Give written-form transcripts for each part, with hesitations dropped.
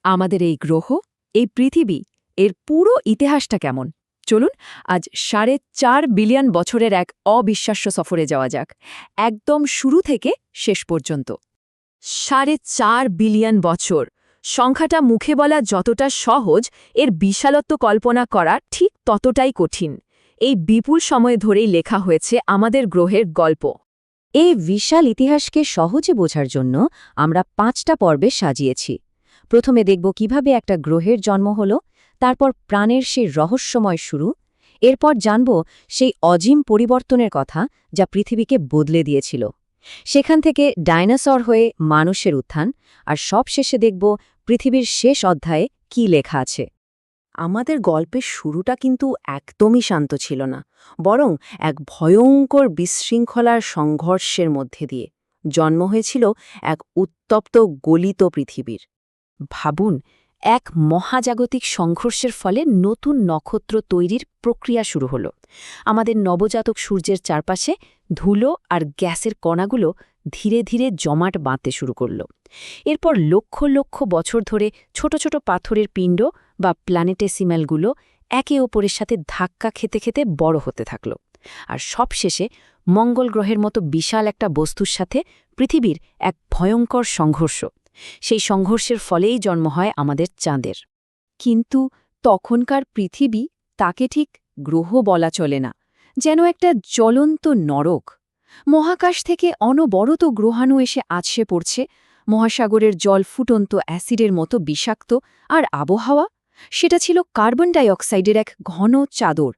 আমাদের এই গ্রহ, এই পৃথিবী, এর পুরো ইতিহাসটা কেমন? চলুন আজ 4.5 বিলিয়ন বছরের এক অবিশ্বাস্য সফরে যাওয়া যাক, একদম শুরু থেকে শেষ পর্যন্ত। 4.5 বিলিয়ন বছর সংখ্যাটা মুখে বলা যতটা সহজ, এর বিশালত্ব কল্পনা করা ঠিক ততটাই কঠিন। এই বিপুল সময় ধরেই লেখা হয়েছে আমাদের গ্রহের গল্প। এই বিশাল ইতিহাসকে সহজে বোঝার জন্য আমরা 5টা পর্বে সাজিয়েছি। প্রথমে দেখব কিভাবে একটা গ্রহের জন্ম হল, তারপর প্রাণের সেই রহস্যময় শুরু, এরপর জানব সেই অজিম পরিবর্তনের কথা যা পৃথিবীকে বদলে দিয়েছিল। সেখান থেকে ডাইনোসর হয়ে মানুষের উত্থান, আর সবশেষে দেখব পৃথিবীর শেষ অধ্যায়ে কী লেখা আছে। আমাদের গল্পের শুরুটা কিন্তু একদমই শান্ত ছিল না, বরং এক ভয়ঙ্কর বিশৃঙ্খলার সংঘর্ষের মধ্যে দিয়ে জন্ম হয়েছিল এক উত্তপ্ত গলিত পৃথিবীর। ভাবুন, এক মহাজাগতিক সংঘর্ষের ফলে নতুন নক্ষত্র তৈরির প্রক্রিয়া শুরু হলো। আমাদের নবজাতক সূর্যের চারপাশে ধুলো আর গ্যাসের কণাগুলো ধীরে ধীরে জমাট বাঁধতে শুরু করল। এরপর লক্ষ লক্ষ বছর ধরে ছোট ছোট পাথরের পিণ্ড বা প্ল্যানেটেসিম্যালগুলো একে অপরের সাথে ধাক্কা খেতে খেতে বড় হতে থাকল। আর সবশেষে মঙ্গল গ্রহের মতো বিশাল একটা বস্তুর সাথে পৃথিবীর এক ভয়ঙ্কর সংঘর্ষ। সেই সংঘর্ষের ফলেই জন্ম হয় আমাদের চাঁদের। কিন্তু তখনকার পৃথিবী, তাকে ঠিক গ্রহ বলা চলে না, যেন একটা জ্বলন্ত নরক। মহাকাশ থেকে অনবরত গ্রহাণু এসে আছড়ে পড়ছে, মহাসাগরের জল ফুটন্ত অ্যাসিডের মতো বিষাক্ত, আর আবহাওয়া, সেটা ছিল কার্বন ডাই অক্সাইডের এক ঘন চাদর।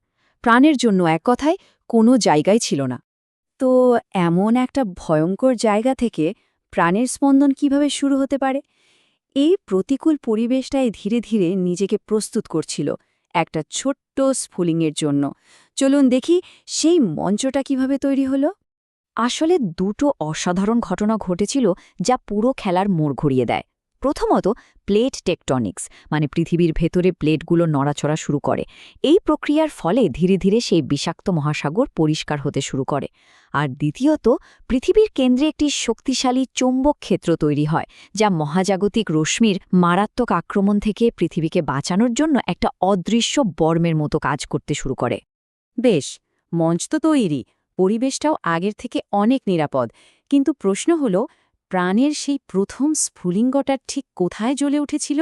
প্রাণের জন্য এক কথায় কোনো জায়গাই ছিল না। তো এমন একটা ভয়ঙ্কর জায়গা থেকে প্রাণের স্পন্দন কিভাবে শুরু হতে পারে? এই প্রতিকূল পরিবেশটাই ধীরে ধীরে নিজেকে প্রস্তুত করছিল একটা ছোট্ট স্ফুলিংয়ের জন্য। চলুন দেখি সেই মঞ্চটা কিভাবে তৈরি হলো। আসলে দুটো অসাধারণ ঘটনা ঘটেছিল যা পুরো খেলার মোড় ঘুরিয়ে দেয়। প্রথমত, প্লেট টেকটনিক্স, মানে পৃথিবীর ভেতরে প্লেটগুলো নড়াচড়া শুরু করে। এই প্রক্রিয়ার ফলে ধীরে ধীরে সেই বিষাক্ত মহাসাগর পরিষ্কার হতে শুরু করে। আর দ্বিতীয়ত, পৃথিবীর কেন্দ্রে একটি শক্তিশালী চৌম্বক ক্ষেত্র তৈরি হয়, যা মহাজাগতিক রশ্মির মারাত্মক আক্রমণ থেকে পৃথিবীকে বাঁচানোর জন্য একটা অদৃশ্য বর্মের মতো কাজ করতে শুরু করে। বেশ, মঞ্চ তো তৈরি, পরিবেশটাও আগের থেকে অনেক নিরাপদ, কিন্তু প্রশ্ন হলো, প্রাণের সেই প্রথম স্ফুলিঙ্গটা ঠিক কোথায় জ্বলে উঠেছিল?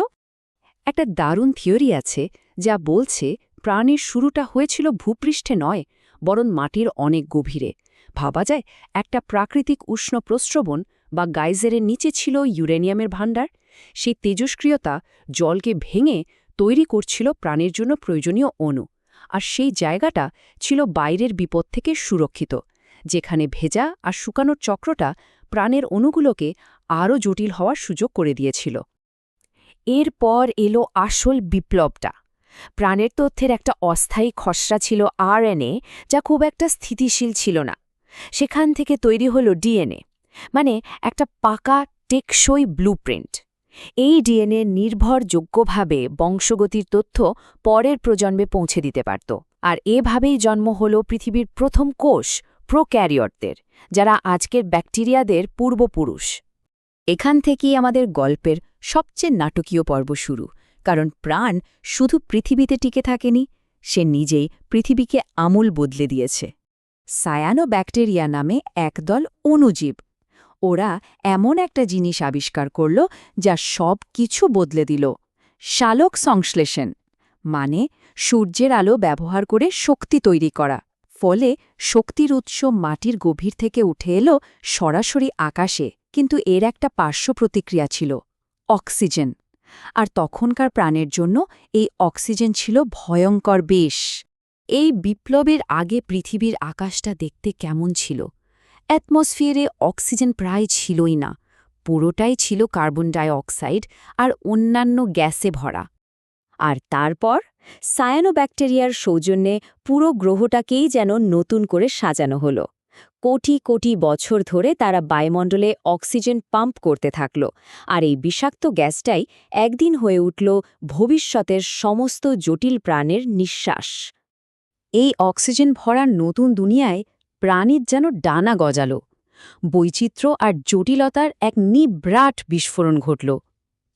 একটা দারুণ থিওরি আছে যা বলছে প্রাণের শুরুটা হয়েছিল ভূপৃষ্ঠে নয়, বরং মাটির অনেক গভীরে। ভাবা যায়, একটা প্রাকৃতিক উষ্ণ প্রস্রবণ বা গাইজারের নিচে ছিল ইউরেনিয়ামের ভাণ্ডার। সেই তেজস্ক্রিয়তা জলকে ভেঙে তৈরি করছিল প্রাণের জন্য প্রয়োজনীয় অণু। আর সেই জায়গাটা ছিল বাইরের বিপদ থেকে সুরক্ষিত, যেখানে ভেজা আর শুকানোর চক্রটা প্রাণের অণুগুলোকে আরও জটিল হওয়ার সুযোগ করে দিয়েছিল। এরপর এলো আসল বিপ্লবটা। প্রাণের তথ্যের একটা অস্থায়ী খসড়া ছিল আরএনএ, যা খুব একটা স্থিতিশীল ছিল না। সেখান থেকে তৈরি হলো ডিএনএ, মানে একটা পাকা টেকসই ব্লুপ্রিন্ট। এই ডিএনএ নির্ভরযোগ্যভাবে বংশগতির তথ্য পরের প্রজন্মে পৌঁছে দিতে পারত। আর এভাবেই জন্ম হল পৃথিবীর প্রথম কোষ, প্রোক্যারিওটদের, যারা আজকের ব্যাকটেরিয়াদের পূর্বপুরুষ। এখান থেকেই আমাদের গল্পের সবচেয়ে নাটকীয় পর্ব শুরু, কারণ প্রাণ শুধু পৃথিবীতে টিকে থাকেনি, সে নিজেই পৃথিবীকে আমূল বদলে দিয়েছে। সায়ানোব্যাকটেরিয়া নামে একদল অণুজীব, ওরা এমন একটা জিনিস আবিষ্কার করল যা সব কিছু বদলে দিল। শালক সংশ্লেষণ, মানে সূর্যের আলো ব্যবহার করে শক্তি তৈরি করা। ফলে শক্তির উৎস মাটির গভীর থেকে উঠে এলো সরাসরি আকাশে। কিন্তু এর একটা পার্শ্ব প্রতিক্রিয়া ছিল, অক্সিজেন। আর তখনকার প্রাণের জন্য এই অক্সিজেন ছিল ভয়ঙ্কর বিষ। এই বিপ্লবের আগে পৃথিবীর আকাশটা দেখতে কেমন ছিল? অ্যাটমসফিয়ারে অক্সিজেন প্রায় ছিলই না, পুরোটাই ছিল কার্বন ডাই অক্সাইড আর অন্যান্য গ্যাসে ভরা। আর তারপর সায়ানোব্যাকটেরিয়ার সৌজন্যে পুরো গ্রহটাকেই যেন নতুন করে সাজানো হলো। কোটি কোটি বছর ধরে তারা বায়ুমণ্ডলে অক্সিজেন পাম্প করতে থাকল, আর এই বিষাক্ত গ্যাসটাই একদিন হয়ে উঠল ভবিষ্যতের সমস্ত জটিল প্রাণের নিঃশ্বাস। এই অক্সিজেন ভরা নতুন দুনিয়ায় প্রাণীর যেন ডানা গজাল। বৈচিত্র্য আর জটিলতার এক নিবিড় বিস্ফোরণ ঘটল।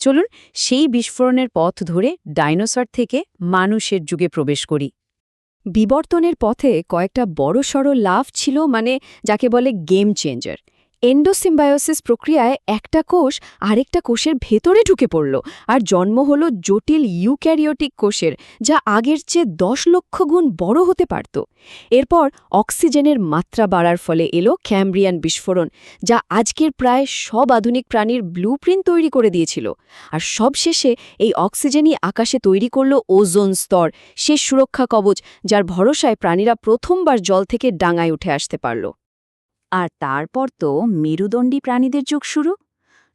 চলুন সেই বিস্ফোরণের পথ ধরে ডাইনোসর থেকে মানুষের যুগে প্রবেশ করি। বিবর্তনের পথে কয়েকটা বড়সড় লাভ ছিল, যাকে বলে গেম চেঞ্জার। এন্ডোসিম্বায়োসিস প্রক্রিয়ায় একটা কোষ আরেকটা কোষের ভেতরে ঢুকে পড়ল, আর জন্ম হলো জটিল ইউক্যারিওটিক কোষের, যা আগের চেয়ে 10 লক্ষ গুণ বড় হতে পারত। এরপর অক্সিজেনের মাত্রা বাড়ার ফলে এলো ক্যাম্ব্রিয়ান বিস্ফোরণ, যা আজকের প্রায় সব আধুনিক প্রাণীর ব্লুপ্রিন্ট তৈরি করে দিয়েছিল। আর সবশেষে এই অক্সিজেনই আকাশে তৈরি করল ওজোন স্তর, সে সুরক্ষা কবচ যার ভরসায় প্রাণীরা প্রথমবার জল থেকে ডাঙায় উঠে আসতে পারল। আর তারপর তো মেরুদণ্ডী প্রাণীদের যুগ শুরু।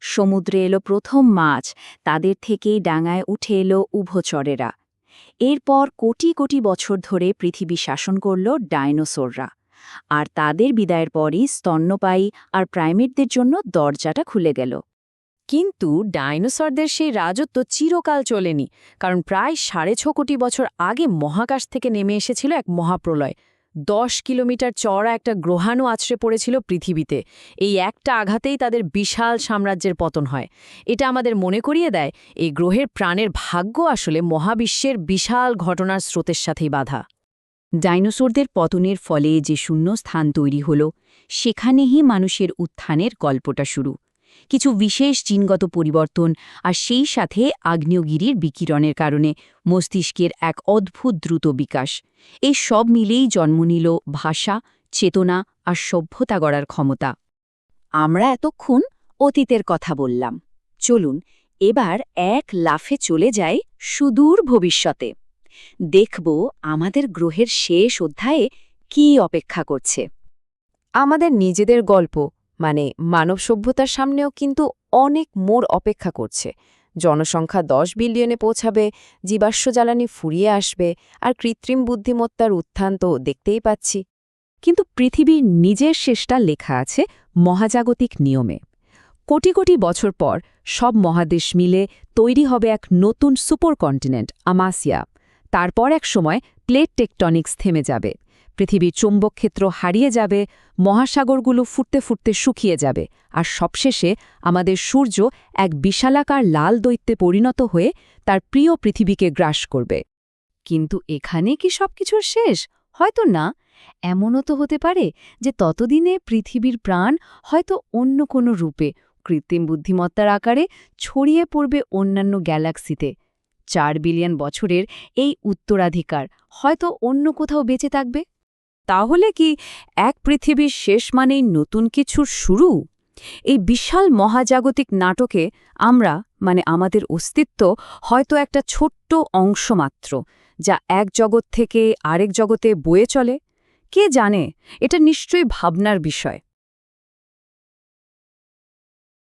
সমুদ্রে এলো প্রথম মাছ, তাদের থেকেই ডাঙায় উঠে এলো উভচরেরা। এরপর কোটি কোটি বছর ধরে পৃথিবী শাসন করল ডাইনোসররা। আর তাদের বিদায়ের পরই স্তন্যপায়ী আর প্রাইমেটদের জন্য দরজাটা খুলে গেল। কিন্তু ডাইনোসরদের সেই রাজত্ব চিরকাল চলেনি, কারণ প্রায় 6.5 কোটি বছর আগে মহাকাশ থেকে নেমে এসেছিল এক মহাপ্রলয়। 10 কিলোমিটার চওড়া একটা গ্রহাণু আছড়ে পড়েছিল পৃথিবীতে। এই একটা আঘাতেই তাদের বিশাল সাম্রাজ্যের পতন হয়। এটা আমাদের মনে করিয়ে দেয় এই গ্রহের প্রাণের ভাগ্য আসলে মহাবিশ্বের বিশাল ঘটনার স্রোতের সাথেই বাঁধা। ডাইনোসরদের পতনের ফলে যে শূন্যস্থান তৈরি হল, সেখানেই মানুষের উত্থানের গল্পটা শুরু। কিছু বিশেষ জিনগত পরিবর্তন আর সেই সাথে আগ্নেয়গিরির বিকিরণের কারণে মস্তিষ্কের এক অদ্ভুত দ্রুত বিকাশ, এই সব মিলেই জন্ম নিল ভাষা, চেতনা আর সভ্যতা গড়ার ক্ষমতা। আমরা এতক্ষণ অতীতের কথা বললাম, চলুন এবার এক লাফে চলে যাই সুদূর ভবিষ্যতে। দেখব আমাদের গ্রহের শেষ অধ্যায়ে কী অপেক্ষা করছে। আমাদের নিজেদের গল্প, মানব সভ্যতার সামনেও কিন্তু অনেক মোড় অপেক্ষা করছে। জনসংখ্যা 10 বিলিয়নে পৌঁছাবে, জীবাশ্ম জ্বালানি ফুরিয়ে আসবে, আর কৃত্রিম বুদ্ধিমত্তার উত্থান তো দেখতেই পাচ্ছি। কিন্তু পৃথিবীর নিজের শেষটা লেখা আছে মহাজাগতিক নিয়মে। কোটি কোটি বছর পর সব মহাদেশ মিলে তৈরি হবে এক নতুন সুপারকন্টিনেন্ট আমাসিয়া। তারপর এক সময় প্লেট টেকটনিক্স থেমে যাবে, পৃথিবীর চৌম্বকক্ষেত্র হারিয়ে যাবে, মহাসাগরগুলো ফুটতে ফুটতে শুকিয়ে যাবে, আর সবশেষে আমাদের সূর্য এক বিশালাকার লাল দৈত্যে পরিণত হয়ে তার প্রিয় পৃথিবীকে গ্রাস করবে। কিন্তু এখানে কি সবকিছুর শেষ? হয়তো না। এমনও তো হতে পারে যে ততদিনে পৃথিবীর প্রাণ হয়তো অন্য কোনো রূপে, কৃত্রিম বুদ্ধিমত্তার আকারে ছড়িয়ে পড়বে অন্যান্য গ্যালাক্সিতে। 4 বিলিয়ন বছরের এই উত্তরাধিকার হয়তো অন্য কোথাও বেঁচে থাকবে। তাহলে কি এক পৃথিবীর শেষ মানেই নতুন কিছুর শুরু? এই বিশাল মহাজাগতিক নাটকে আমরা, আমাদের অস্তিত্ব, হয়তো একটা ছোট্ট অংশ মাত্র, যা এক জগৎ থেকে আরেক জগতে বয়ে চলে। কে জানে, এটা নিশ্চয়ই ভাবনার বিষয়।